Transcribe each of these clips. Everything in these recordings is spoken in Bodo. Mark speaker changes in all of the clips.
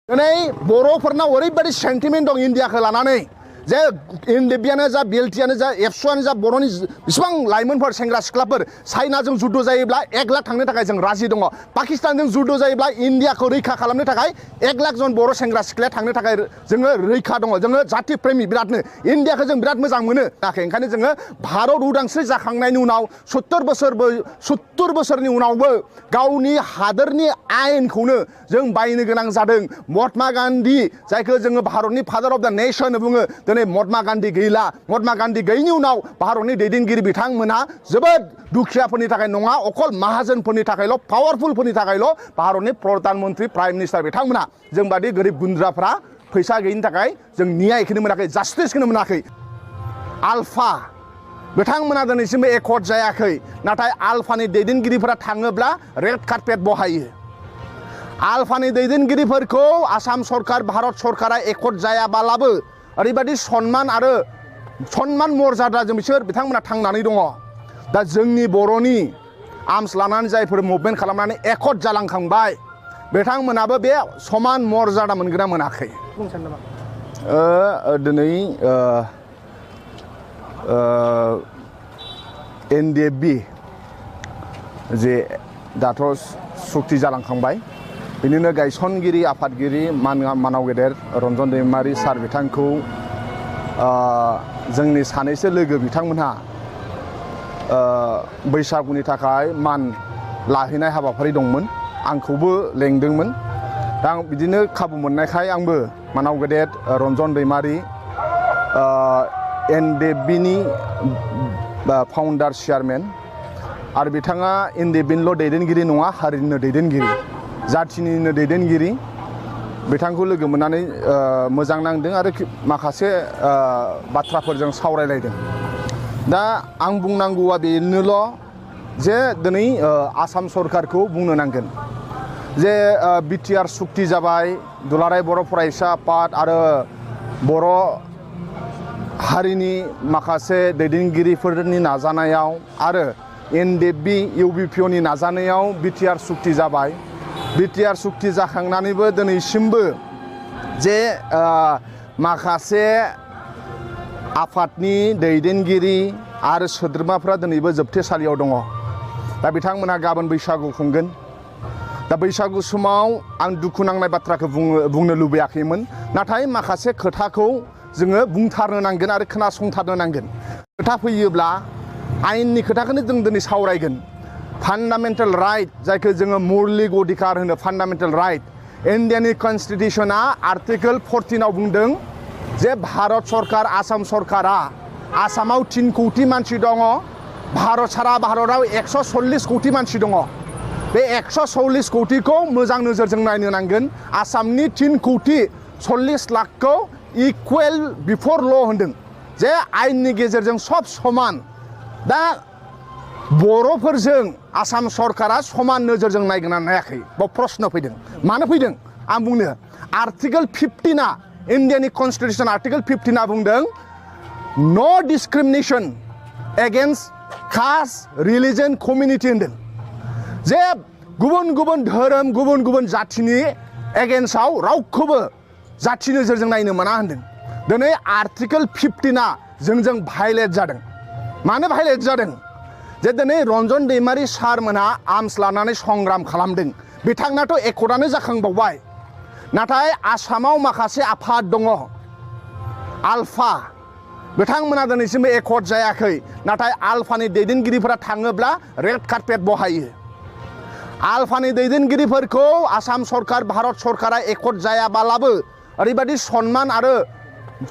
Speaker 1: दिनै बर'फोरनाव ओरैबायदि सेन्टिमेन्ट दं इन्डियाखौ लानानै जे एनडिएफबियानो जा बिएलटिआनो जा एबसुआनो जा बर'नि बेसेबां लाइमोनफोर सेंग्रा सिख्लाफोर चाइनाजों जुद्ध जायोब्ला 1 लाख थांनो थाखाय जों राजि दङ पाकिस्तानजों जुद्ध जायोब्ला इन्डियाखौ रैखा खालामनो थाखाय 1 लाख जन बर' सेंग्रा सिख्लाया थांनो थाखाय जोङो रैखा दङ जोङो जाति प्रेमि बिरादनो इन्डियाखौ जों बिराद मोजां मोनो ओंखायनो जोङो भारत उदांस्रि जाखांनायनि उनाव 70 बोसोरनि उनावबो गावनि हादोरनि आयेनखौनो जों बायनो गोनां जादों महात्मा गान्धी जायखौ जोङो भारतनि फादार अफ द नेशन बुङो दिनै महात्मा गान्धी गैला महात्मा गान्धी गैयैनि उनाव भारतनि दैदेनगिरि बिथांमोनहा जोबोद दुखियाफोरनि थाखाय नङा अकल माहाजोनफोरनि थाखायल' पावारफुलफोरनि थाखायल' भारतनि प्रधान मन्त्रि प्राइम मिनिस्टार बिथांमोना जों बादि गोरिब गुन्द्राफ्रा फैसा गैयिनि थाखाय जों न्यायखौनो मोनाखै जास्टिसखौनो मोनाखै आल्फा बिथांमोना दिनैसिमबो एकर्ड जायाखै नाथाय आल्फानि दैदेनगिरिफोरा थाङोब्ला रेड कार्पेट बहायो आल्फानि दैदेनगिरिफोरखौ आसाम सरकार भारत सरकारा एकर्ड जायाबालाबो ओरैबायदि सन्मान आरो सन्मान मर्यादाजों बिसोर बिथांमोना थांनानै दङ दा जोंनि बर'नि आर्म्स लानानै जायफोर मुभमेन्ट खालामनानै एकर्ड जालांखांबाय बिथांमोनाबो बे समान मर्यादा मोनगोन ना मोनाखै दिनै एनडिएफबि जे दाथ' सुक्ति जालांखांबाय बिनिनो गायसनगिरि आफादगिरि मानाव गेदेर रन्जन दैमारि सार बिथांखौ जोंनि सानैसो लोगो बिथांमोनहा बैसागुनि थाखाय मान लाहैनाय हाबाफारि दंमोन आंखौबो लेंदोंमोन दा आं बिदिनो खाबु मोननायखाय आंबो मानाव गेदेर रन्जन दैमारि एनडिएफबिनि फाउन्डार चेयारमेन आरो बिथाङा एनडिएफबिनिल' दैदेनगिरि नङा हारिनिनो दैदेनगिरि जाथिनिनो दैदेनगिरि बिथांखौ लोगो मोननानै मोजां नांदों आरो माखासे बाथ्राफोरजों सावरायलायदों दा आं बुंनांगौआ बेनोल' जे दिनै आसाम सरकारखौ बुंनो नांगोन जे बिटिआर सुक्ति जाबाय दुलाराय बर' फरायसा आफाद आरो बर' हारिनि माखासे दैदेनगिरिफोरनि नाजानायाव आरो एनडिएफबि इउबिपिअनि नाजानायाव बिटिआर सुक्ति जाबाय बिटिआर सुक्ति जाखांनानैबो दिनैसिमबो जे माखासे आफादनि दैदेनगिरि आरो सोद्रोमाफ्रा दिनैबो जोबथेसालियाव दङ दा बिथांमोनहा गाबोन बैसागु खुंगोन दा बैसागु समाव आं दुखु नांनाय बाथ्राखौ बुंनो लुबैयाखैमोन नाथाय माखासे खोथाखौ जोङो बुंथारनो नांगोन आरो खोनासंथारनो नांगोन खोथा फैयोब्ला आयेननि खोथाखौनो जों दिनै सावरायगोन फान्डामेन्टेल राइट जायखौ जोङो मौलिक अधिकार होनो फान्डामेन्टेल राइट इन्डियानि कनस्टिटिउसना आर्टिकोल 14आव बुंदों जे भारत सरकार आसाम सरकारा आसामाव 3 कौटि मानसि दङ भारत सारा भारताव 140 कौटि मानसि दङ बे 140 कौटिखौ मोजां नोजोरजों नायनो नांगोन आसामनि 3 कौटि 40 लाखखौ इकुवेल बिफर ल' होनदों जे आयेननि गेजेरजों सब समान दा बर'फोरजों आसाम सरकारा समान नोजोरजों नायगोन ना नायाखै बाव प्रश्न फैदों मानो फैदों आं बुंनो आर्टिकोल 15आ इन्डियानि कनस्टिटिउसन आर्टिकोल 15आ बुंदों नो discrimination against caste religion community होनदों जे गुबुन गुबुन धोरोम गुबुन गुबुन जाथिनि एगेन्स्टआव रावखौबो जाथि नोजोरजों नायनो मोना होनदों दिनै आर्टिकोल 15आ जोंजों भायलेट जादों मानो भायलेट जादों जे दिनै रन्जन दैमारि सारमोनहा आर्म्स लानानै संग्राम खालामदों बिथांनाथ' एकर्डआनो जाखांबावबाय नाथाय आसामाव माखासे आफाद दङ आल्फा बिथांमोना दिनैसिमबो एकर्ड जायाखै नाथाय आल्फानि दैदेनगिरिफोरा थाङोब्ला रेड कार्पेट बहायो आल्फानि दैदेनगिरिफोरखौ आसाम सरकार भारत सरकारा एकर्ड जायाबालाबो ओरैबायदि सन्मान आरो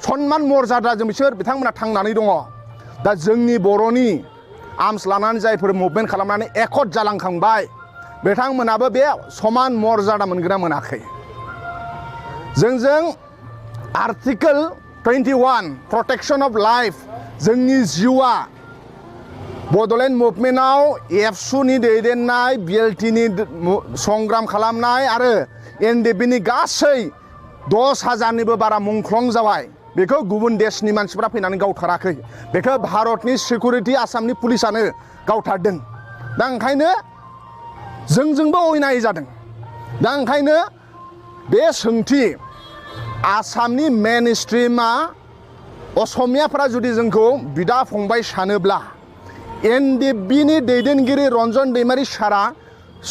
Speaker 1: सन्मान मर्यादाजों बिसोर बिथांमोना थांनानै दङ दा जोंनि बर'नि आर्म्स लानानै जायफोर मुभमेन्ट खालामनानै एकर्ड जालांखांबाय बिथांमोनाबो बे समान मर्यादा मोनगोन ना मोनाखै जोंजों आर्टिकोल 21 प्रटेक्शन अफ लाइफ जोंनि जिउआ बड'लेण्ड मुभमेन्टआव एबसुनि दैदेननाय बिएलटिनि संग्राम खालामनाय आरो एनडिएफबिनि गासै 10,000निबो बारा मुंख्लं जाबाय बेखौ गुबुन देशनि मानसिफ्रा फैनानै गावथाराखै बेखौ भारतनि सिकिउरिटि आसामनि पुलिसानो गावथारदों दा ओंखायनो जोंजोंबो अयनाय जादों दा ओंखायनो बे सोंथि आसामनि मेन स्ट्रिमा असमियाफ्रा जुदि जोंखौ बिदा फंबाय सानोब्ला एनडिएफबिनि दैदेनगिरि रन्जन दैमारि सारा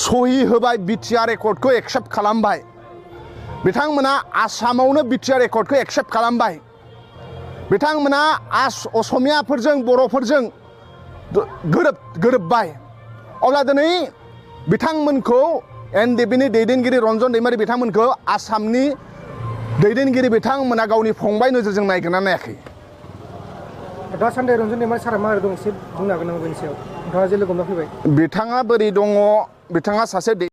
Speaker 1: सहि होबाय बिटिआर एकर्डखौ एक्सेप्ट खालामबाय बिथांमोना आसामावनो बिटिआर एकर्डखौ एक्सेप्ट खालामबाय बिथांमोना असमियाफोरजों बर'फोरजों गोरोबबाय अब्ला दिनै बिथांमोनखौ एनडिएफबिनि दैदेनगिरि रन्जन दैमारि बिथांमोनखौ आसामनि दैदेनगिरि बिथांमोना गावनि फंबाय नोजोरजों नायगोना नायाखै
Speaker 2: दासान्दि रन्जन दैमारि सारा माबोरै दं एसे बुंनो हागोन नामा बेनि सायाव नोंथाङा जे लोगो हमना फैबाय
Speaker 1: बिथाङा बोरै दङ बिथाङा सासे